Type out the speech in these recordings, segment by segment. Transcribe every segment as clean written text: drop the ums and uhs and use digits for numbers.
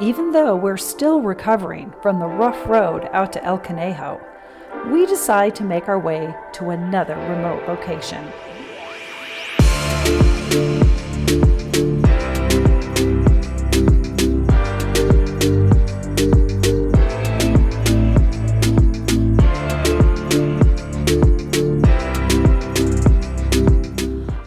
Even though we're still recovering from the rough road out to El Conejo, we decide to make our way to another remote location.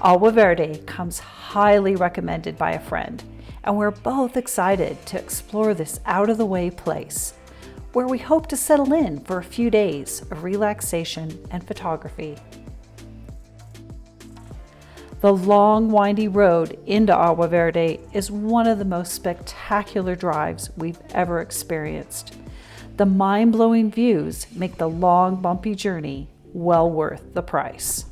Aqua Verde comes highly recommended by a friend, and we're both excited to explore this out-of-the-way place, where we hope to settle in for a few days of relaxation and photography. The long, windy road into Aqua Verde is one of the most spectacular drives we've ever experienced. The mind-blowing views make the long, bumpy journey well worth the price.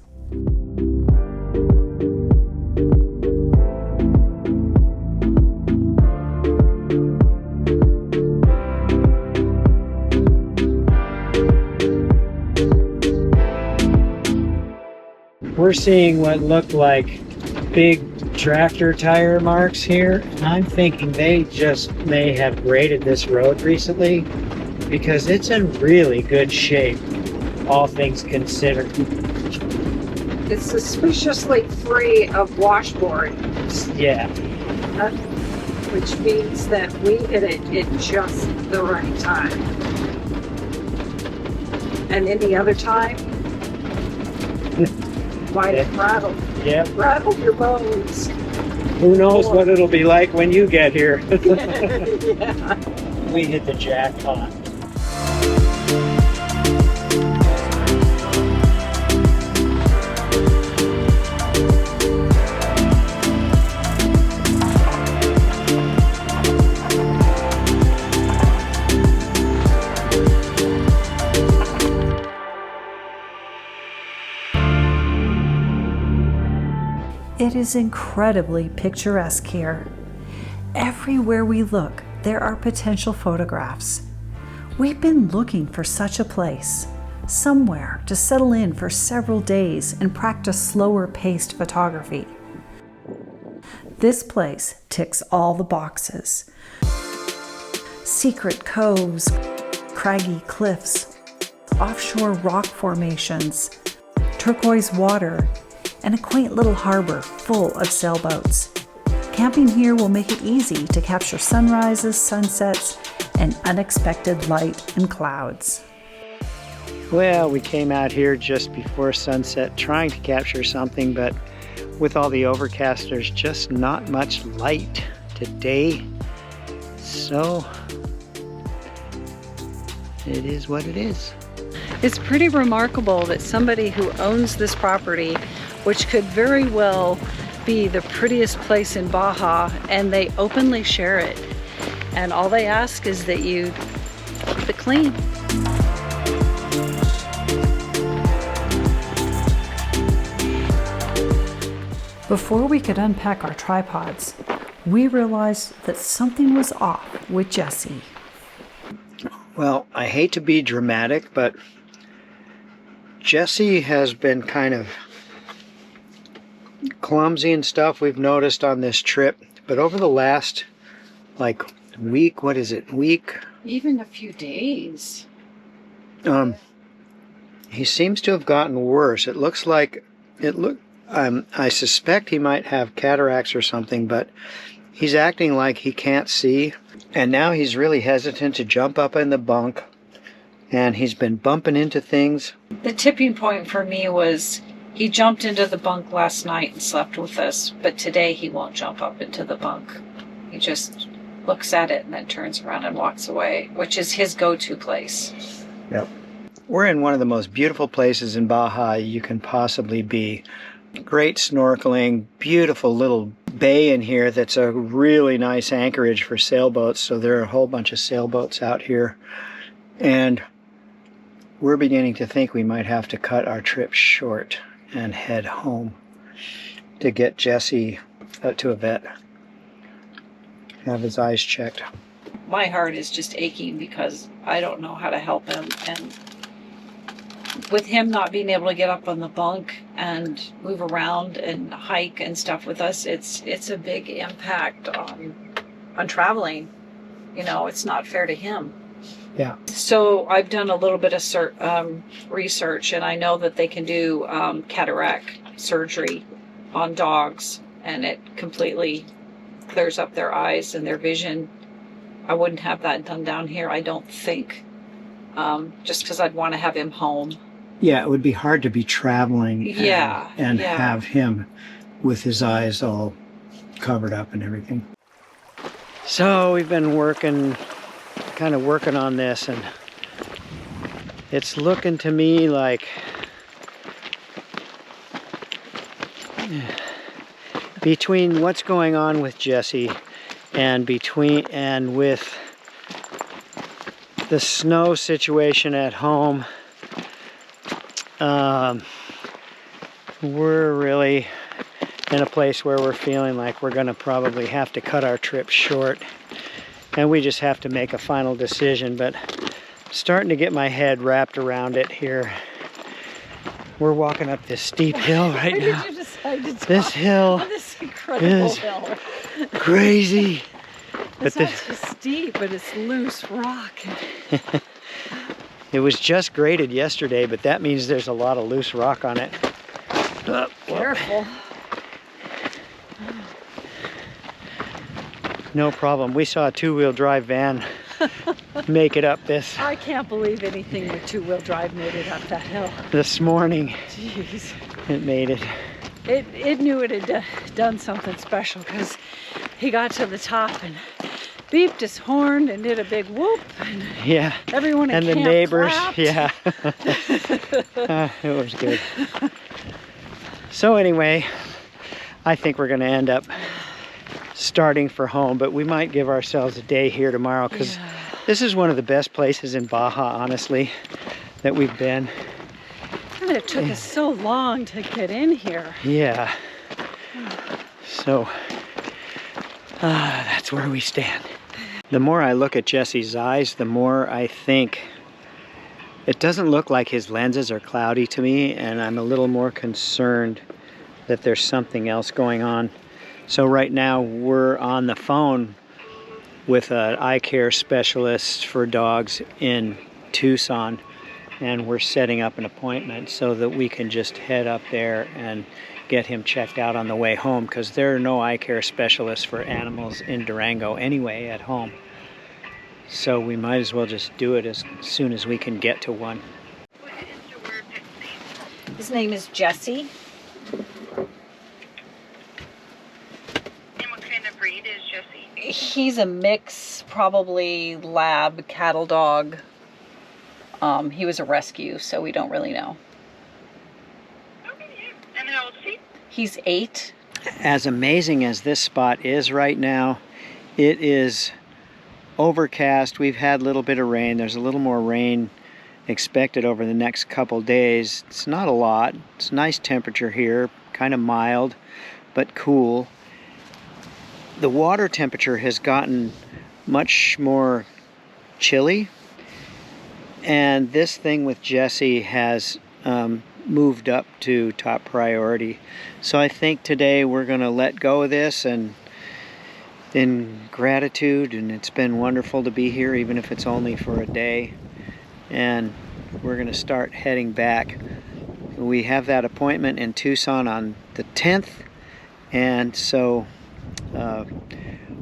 We're seeing what look like big tractor tire marks here. And I'm thinking they just may have graded this road recently because it's in really good shape, all things considered. It's suspiciously free of washboards. Yeah. Which means that we hit it at just the right time. And any other time, might have rattled. Yeah. Rattled your bones. Who knows what it'll be like when you get here. Yeah. We hit the jackpot. It is incredibly picturesque here. Everywhere we look, there are potential photographs. We've been looking for such a place, somewhere to settle in for several days and practice slower paced photography. This place ticks all the boxes. Secret coves, craggy cliffs, offshore rock formations, turquoise water, and a quaint little harbor full of sailboats. Camping here will make it easy to capture sunrises, sunsets, and unexpected light and clouds. Well, we came out here just before sunset trying to capture something, but with all the overcast, there's just not much light today. So it is what it is. It's pretty remarkable that somebody who owns this property, which could very well be the prettiest place in Baja, and they openly share it. And all they ask is that you keep it clean. Before we could unpack our tripods, we realized that something was off with Jessie. Well, I hate to be dramatic, but Jessie has been kind of clumsy and stuff we've noticed on this trip, but over the last week, week? Even a few days. He seems to have gotten worse. I suspect he might have cataracts or something, but he's acting like he can't see, and now he's really hesitant to jump up in the bunk, and he's been bumping into things. The tipping point for me was he jumped into the bunk last night and slept with us, but today he won't jump up into the bunk. He just looks at it and then turns around and walks away, which is his go-to place. Yep. We're in one of the most beautiful places in Baja you can possibly be. Great snorkeling, beautiful little bay in here that's a really nice anchorage for sailboats, so there are a whole bunch of sailboats out here. And we're beginning to think we might have to cut our trip short and head home to get Jessie to a vet, have his eyes checked. My heart is just aching because I don't know how to help him, and with him not being able to get up on the bunk and move around and hike and stuff with us, it's a big impact on traveling. You know, it's not fair to him. Yeah. So I've done a little bit of research, and I know that they can do cataract surgery on dogs, and it completely clears up their eyes and their vision. I wouldn't have that done down here, I don't think, just because I'd want to have him home. Yeah, it would be hard to be traveling and Yeah. have him with his eyes all covered up and everything. So we've been kind of working on this, and it's looking to me like between what's going on with Jessie and with the snow situation at home, we're really in a place where we're feeling like we're going to probably have to cut our trip short, and we just have to make a final decision. But I'm starting to get my head wrapped around it here. We're walking up this steep hill right now. Why did you decide to This hill this incredible is hill? crazy. It's not just steep, but it's loose rock. It was just graded yesterday, but that means there's a lot of loose rock on it. Careful. No problem. We saw a two-wheel drive van make it up this I can't believe anything with two-wheel drive made it up that hill. this morning. Jeez. It made it. It knew it had done something special, because he got to the top and beeped his horn and did a big whoop. And Yeah. everyone at And the camp neighbors. clapped. Yeah. It was good. So anyway, I think we're going to end up starting for home, but we might give ourselves a day here tomorrow, because this is one of the best places in Baja, honestly, that we've been. And it took us so long to get in here. Yeah. So that's where we stand. The more I look at Jesse's eyes, the more I think it doesn't look like his lenses are cloudy to me, and I'm a little more concerned that there's something else going on. So right now we're on the phone with an eye care specialist for dogs in Tucson, and we're setting up an appointment so that we can just head up there and get him checked out on the way home, because there are no eye care specialists for animals in Durango anyway at home. So we might as well just do it as soon as we can get to one. His name is Jesse. Breed is Jessie? He's a mix, probably lab cattle dog. He was a rescue, so we don't really know. Okay, yeah. And how old is he? He's 8. As amazing as this spot is right now, it is overcast. We've had a little bit of rain. There's a little more rain expected over the next couple days. It's not a lot. It's a nice temperature here, kind of mild, but cool. The water temperature has gotten much more chilly, and this thing with Jessie has moved up to top priority. So I think today we're going to let go of this, and in gratitude, and it's been wonderful to be here, even if it's only for a day, and we're going to start heading back. We have that appointment in Tucson on the 10th, and so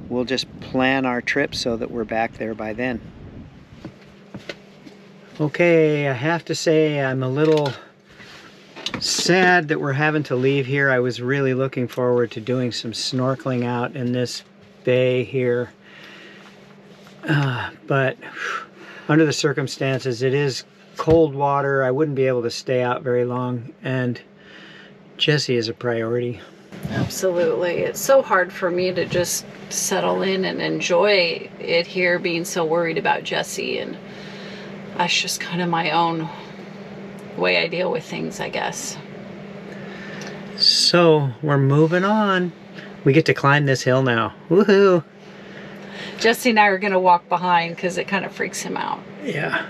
we'll just plan our trip so that we're back there by then. Okay, I have to say I'm a little sad that we're having to leave here. I was really looking forward to doing some snorkeling out in this bay here, but under the circumstances, it is cold water. I wouldn't be able to stay out very long, and Jessie is a priority. Absolutely. It's so hard for me to just settle in and enjoy it here, being so worried about Jessie, and that's just kind of my own way I deal with things, I guess. So we're moving on. We get to climb this hill now. Woohoo! Jessie and I are going to walk behind because it kind of freaks him out. Yeah.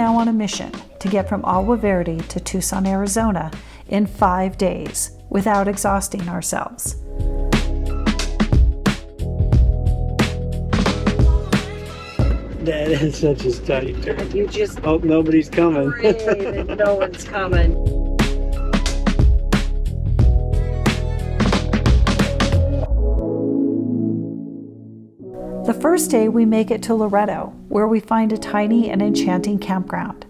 now on a mission to get from Aqua Verde to Tucson, Arizona in 5 days without exhausting ourselves. That is such a tight turn. You just Hope nobody's coming. pray that no one's coming. The first day we make it to Loreto, where we find a tiny and enchanting campground.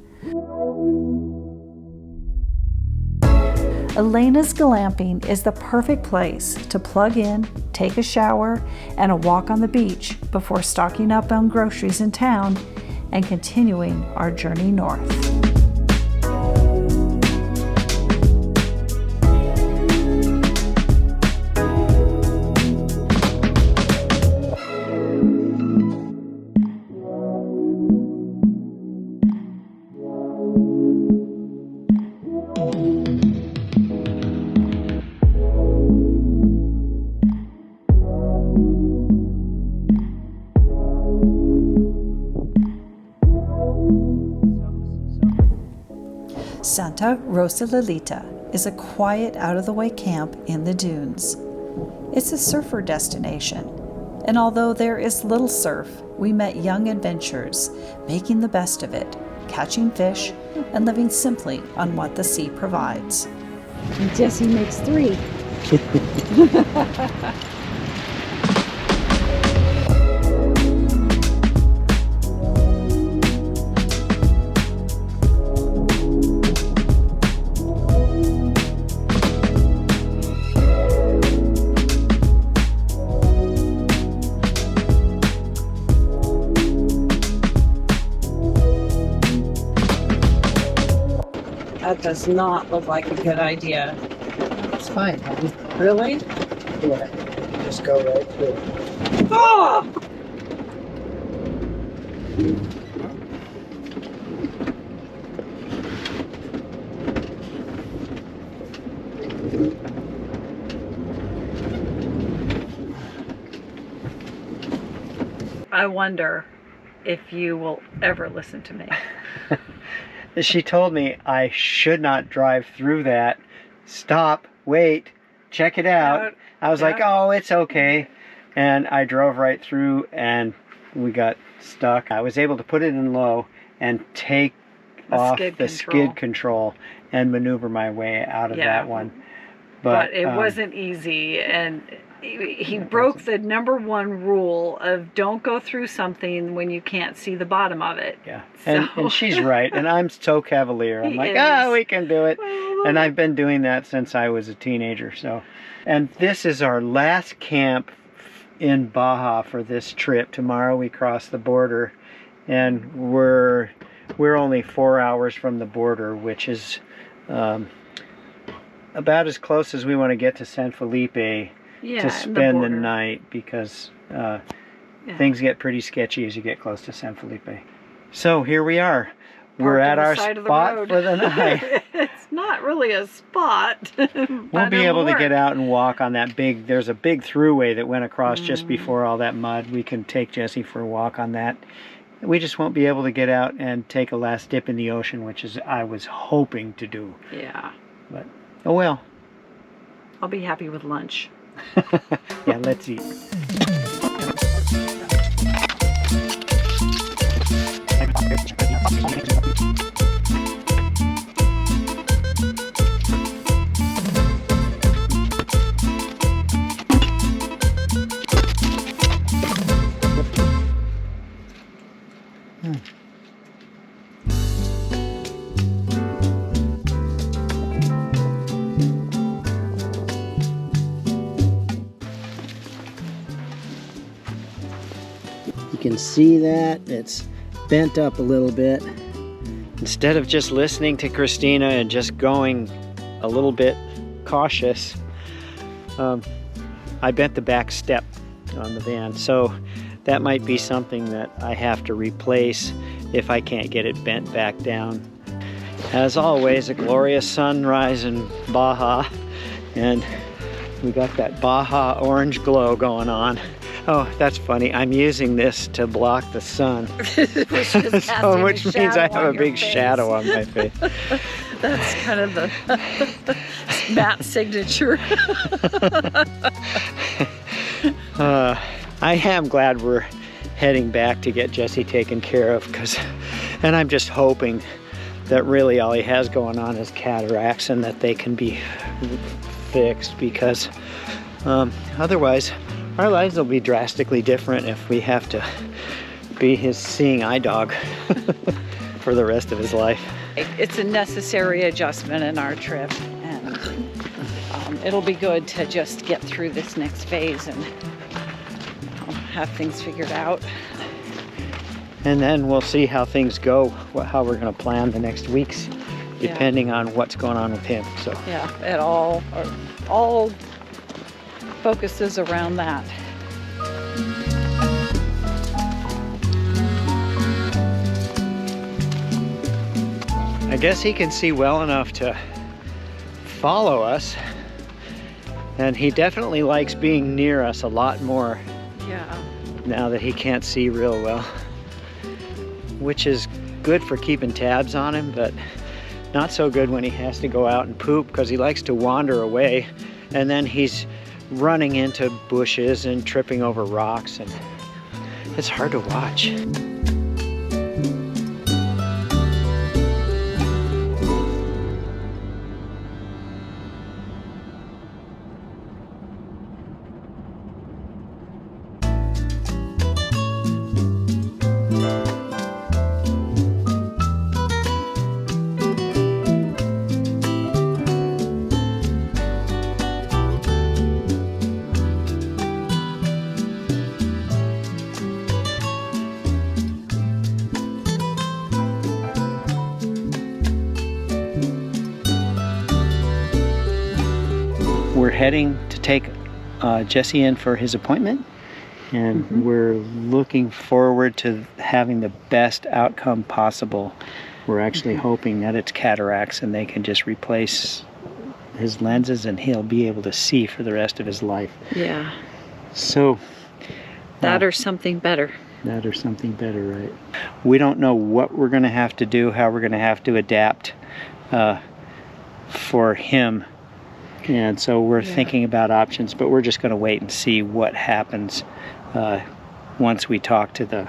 Elana's Glamping is the perfect place to plug in, take a shower, and a walk on the beach before stocking up on groceries in town and continuing our journey north. Santa Rosalilita is a quiet, out-of-the-way camp in the dunes. It's a surfer destination, and although there is little surf, we met young adventurers making the best of it, catching fish, and living simply on what the sea provides. Jessie makes 3. That does not look like a good idea. It's fine, honey. Really? Yeah. Just go right through. Oh! I wonder if you will ever listen to me. She told me I should not drive through that. Stop, wait, check it out. I was like, oh, it's okay. And I drove right through and we got stuck. I was able to put it in low and take off the skid control and maneuver my way out of that one. But it wasn't easy, and he broke the #1 rule of don't go through something when you can't see the bottom of it. Yeah, So. and she's right, and I'm so cavalier. I'm like, we can do it. And I've been doing that since I was a teenager. So, and this is our last camp in Baja for this trip. Tomorrow we cross the border, and we're only 4 hours from the border, which is about as close as we want to get to San Felipe to spend the night, because things get pretty sketchy as you get close to San Felipe. So here we are. We're at our spot for the night. It's not really a spot. We'll be able to get out and walk on that there's a big thruway that went across just before all that mud. We can take Jessie for a walk on that. We just won't be able to get out and take a last dip in the ocean, which is I was hoping to do. Yeah. But, oh well. I'll be happy with lunch. Yeah, let's eat. You can see that it's bent up a little bit. Instead of just listening to Christina and just going a little bit cautious, I bent the back step on the van, so that might be something that I have to replace if I can't get it bent back down. As always, a glorious sunrise in Baja, and we got that Baja orange glow going on. Oh, that's funny. I'm using this to block the sun. Which means I have a big shadow on my face. That's kind of the Matt's signature. I am glad we're heading back to get Jessie taken care of, and I'm just hoping that really all he has going on is cataracts and that they can be fixed, because otherwise our lives will be drastically different if we have to be his seeing eye dog for the rest of his life. It's a necessary adjustment in our trip, and it'll be good to just get through this next phase and have things figured out. And then we'll see how things go, how we're going to plan the next weeks, depending on what's going on with him. So yeah, it all focuses around that. I guess he can see well enough to follow us, and he definitely likes being near us a lot more. Yeah. Now that he can't see real well, which is good for keeping tabs on him, but not so good when he has to go out and poop, because he likes to wander away, and then he's running into bushes and tripping over rocks, and it's hard to watch. We're heading to take Jessie in for his appointment, and we're looking forward to having the best outcome possible. We're actually hoping that it's cataracts and they can just replace his lenses and he'll be able to see for the rest of his life. Yeah. So That or something better. That or something better, right? We don't know what we're going to have to do, how we're going to have to adapt for him. And so we're thinking about options, but we're just going to wait and see what happens once we talk to the...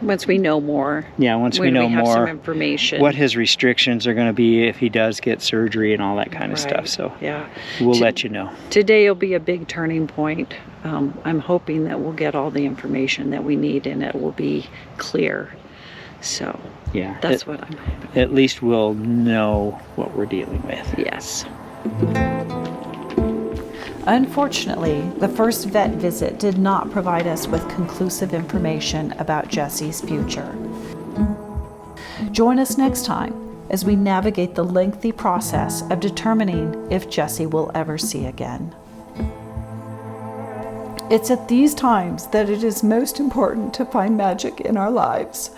once we know more. Yeah, once we know when we have more. some information. What his restrictions are going to be if he does get surgery and all that kind of stuff. So yeah, we'll let you know. Today will be a big turning point. I'm hoping that we'll get all the information that we need and it will be clear. So yeah, that's what I'm hoping. At least we'll know what we're dealing with. Yes. Unfortunately, the first vet visit did not provide us with conclusive information about Jessie's future. Join us next time as we navigate the lengthy process of determining if Jessie will ever see again. It's at these times that it is most important to find magic in our lives